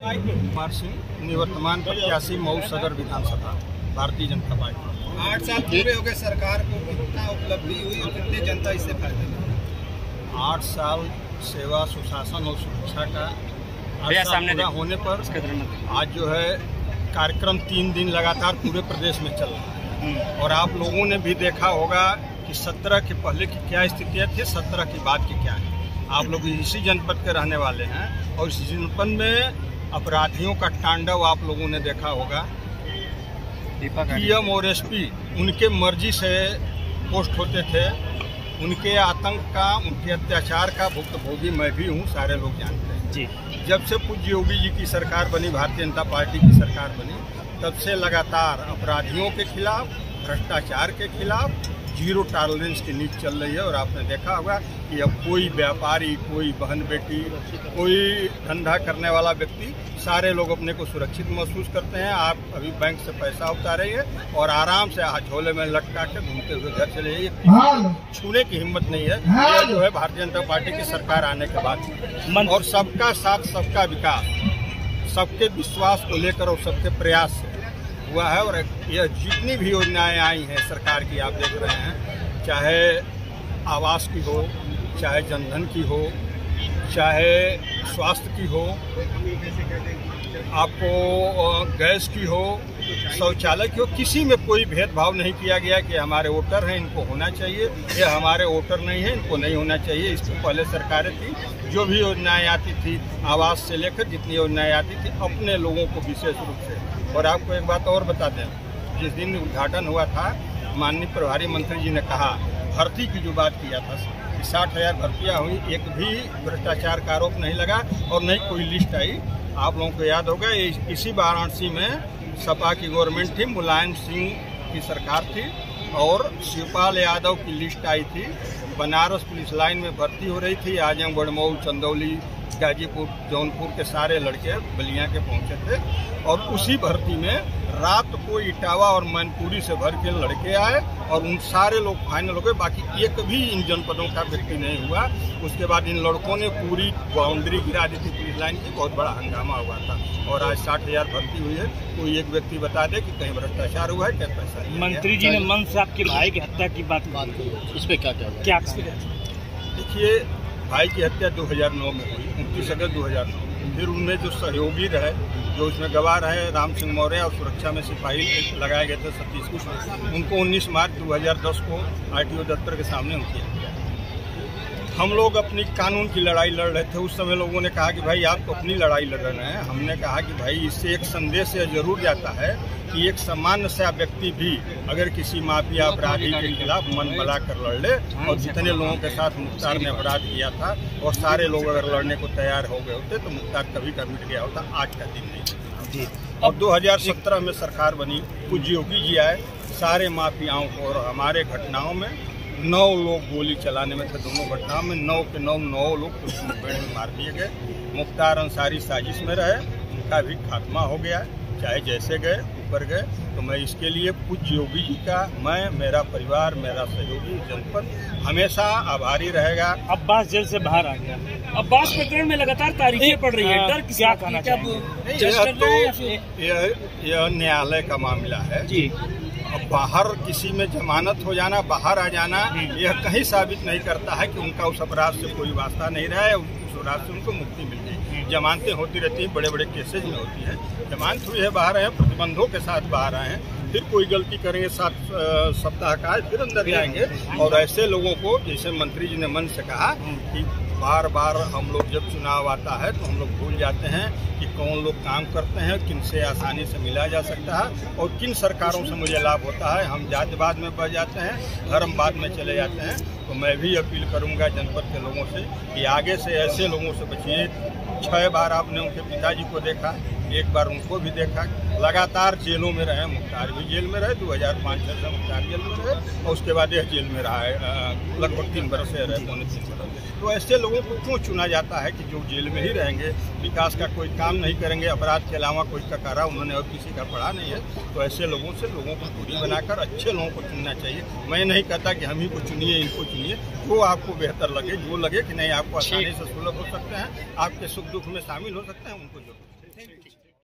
कुमार सिंह, निवर्तमान प्रत्याशी मऊ सदर विधानसभा, भारतीय जनता पार्टी। 8 साल पूरे हो गए सरकार को, कितना उपलब्धि हुई और कितने जनता इससे फायदे में? 8 साल सेवा, सुशासन और सुरक्षा का पूरा होने पर आज जो है कार्यक्रम 3 दिन लगातार पूरे प्रदेश में चल रहा है। और आप लोगों ने भी देखा होगा कि 17 के पहले की क्या स्थितियाँ थी, 17 के बाद की क्या है। आप लोग इसी जनपद के रहने वाले हैं और इसी जनपद में अपराधियों का तांडव आप लोगों ने देखा होगा। पीएम और एसपी उनके मर्जी से पोस्ट होते थे। उनके आतंक का, उनके अत्याचार का भुक्तभोगी मैं भी हूँ, सारे लोग जानते हैं जी। जब से पूज्य योगी जी की सरकार बनी, भारतीय जनता पार्टी की सरकार बनी, तब से लगातार अपराधियों के खिलाफ, भ्रष्टाचार के खिलाफ जीरो टॉलरेंस की नीति चल रही है। और आपने देखा होगा कि अब कोई व्यापारी, कोई बहन बेटी, कोई धंधा करने वाला व्यक्ति, सारे लोग अपने को सुरक्षित महसूस करते हैं। आप अभी बैंक से पैसा उतारेंगे और आराम से झोले में लटका के घूमते हुए घर चले जाइए, छूने की हिम्मत नहीं है। यह जो है भारतीय जनता पार्टी की सरकार आने के बाद, और सबका साथ, सबका विकास, सबके विश्वास को लेकर और सबके प्रयास से हुआ है। और यह जितनी भी योजनाएं आई हैं सरकार की, आप देख रहे हैं, चाहे आवास की हो, चाहे जनधन की हो, चाहे स्वास्थ्य की हो, आपको गैस की हो, शौचालय की हो, किसी में कोई भेदभाव नहीं किया गया कि हमारे वोटर हैं इनको होना चाहिए, ये हमारे वोटर नहीं है इनको नहीं होना चाहिए। इससे पहले सरकारें थी, जो भी योजनाएं आती थी, आवास से लेकर जितनी योजनाएं आती थी, अपने लोगों को विशेष रूप से। और आपको एक बात और बता दें, जिस दिन उद्घाटन हुआ था, माननीय प्रभारी मंत्री जी ने कहा, भर्ती की जो बात किया था कि 60,000 भर्तियाँ हुई, एक भी भ्रष्टाचार का आरोप नहीं लगा और नहीं कोई लिस्ट आई। आप लोगों को याद होगा, इसी वाराणसी में सपा की गवर्नमेंट थी, मुलायम सिंह की सरकार थी और शिवपाल यादव की लिस्ट आई थी। बनारस पुलिस लाइन में भर्ती हो रही थी। आजमगढ़, मऊ, चंदौली, गाजीपुर, जौनपुर के सारे लड़के बलिया के पहुंचे थे और उसी भर्ती में रात को इटावा और मैनपुरी से भर के लड़के आए और उन सारे लोग फाइनल हो गए। बाकी एक भी इन जनपदों का व्यक्ति नहीं हुआ। उसके बाद इन लड़कों ने पूरी बाउंड्री गिरा दी थी पुलिस लाइन की, बहुत बड़ा हंगामा हुआ था। और आज 60,000 भर्ती हुई है। कोई एक व्यक्ति बता दे कि कहीं भ्रष्टाचार हुआ है, क्या पैसा? मंत्री जी ने मन से आपके भाई की हत्या की बात की, इस पे क्या देखिए, भाई की हत्या 2009 में हुई, 29 अगस्त 2009। फिर उनमें जो सहयोगी रहे, जो उसमें गवाह रहे, राम सिंह मौर्य, और सुरक्षा में सिपाही लगाए गए थे 37 को, उनको 19 मार्च 2010 को RTO दफ्तर के सामने उनकी हत्या। हम लोग अपनी कानून की लड़ाई लड़ रहे थे। उस समय लोगों ने कहा कि भाई आप तो अपनी लड़ाई लड़ रहे हैं। हमने कहा कि भाई इससे एक संदेश जरूर जाता है कि एक सामान्य सा व्यक्ति भी अगर किसी माफिया अपराधी के खिलाफ मन बना कर लड़ ले, और जितने लोगों के साथ मुख्तार ने अपराध किया था और सारे लोग अगर लड़ने को तैयार हो गए होते तो मुख्तार कभी का मिट गया होता, आज का दिन नहीं। और 2017 में सरकार बनी, पूज्य योगी जी आए, सारे माफियाओं को, और हमारे घटनाओं में 9 लोग गोली चलाने में थे, दोनों घटनाओं में 9 के 9 लोग मुठभेड़ में मार दिए गए। मुख्तार अंसारी साजिश में रहे, उनका भी खात्मा हो गया। चाहे जैसे गए ऊपर गए। तो मैं इसके लिए पूज्य योगी जी का, मैं, मेरा परिवार, मेरा सहयोगी जनपद हमेशा आभारी रहेगा। अब्बास जेल से बाहर आ गया, अब्बास प्रकरण में लगातार तारीखें पड़ रही है, डर क्या कहना चाहिए? यह न्यायालय का मामला है जी। अब बाहर किसी में जमानत हो जाना, बाहर आ जाना, यह कहीं साबित नहीं करता है कि उनका उस अपराध से कोई वास्ता नहीं रहा है, उस अपराध से उनको मुक्ति मिल गई। जमानतें होती रहती हैं, बड़े बड़े केसेज में होती है। जमानत हुई है, बाहर आए, प्रतिबंधों के साथ बाहर आए हैं, फिर कोई गलती करेंगे, 7 सप्ताह का है, फिर अंदर जाएंगे। और ऐसे लोगों को, जैसे मंत्री जी ने मन से कहा कि बार बार हम लोग जब चुनाव आता है तो हम लोग भूल जाते हैं कि कौन लोग काम करते हैं, किन से आसानी से मिला जा सकता है और किन सरकारों से मुझे लाभ होता है। हम जातिवाद में बढ़ जाते हैं, धर्मवाद में चले जाते हैं। तो मैं भी अपील करूंगा जनपद के लोगों से कि आगे से ऐसे लोगों से बचिए। 6 बार आपने उनके पिताजी को देखा, 1 बार उनको भी देखा, लगातार जेलों में रहे। मुख्तार भी जेल में रहे, 2005-06 से मुख्तार जेल में रहे और उसके बाद यह जेल में रहा है, लगभग 3 बरस से रहे, पौने 3 बरस। तो ऐसे लोगों को क्यों चुना जाता है कि जो जेल में ही रहेंगे, विकास का कोई काम नहीं करेंगे, अपराध के अलावा कोई ककारा उन्होंने और किसी का पढ़ा नहीं है। तो ऐसे लोगों से लोगों को दूरी बनाकर अच्छे लोगों को चुनना चाहिए। मैं नहीं कहता कि हम ही को चुनिए, इनको चुनिए, जो आपको बेहतर लगे, जो लगे कि नहीं आपको आसानी से सुलभ हो सकते हैं, आपके सुख दुख में शामिल हो सकते हैं, उनको जो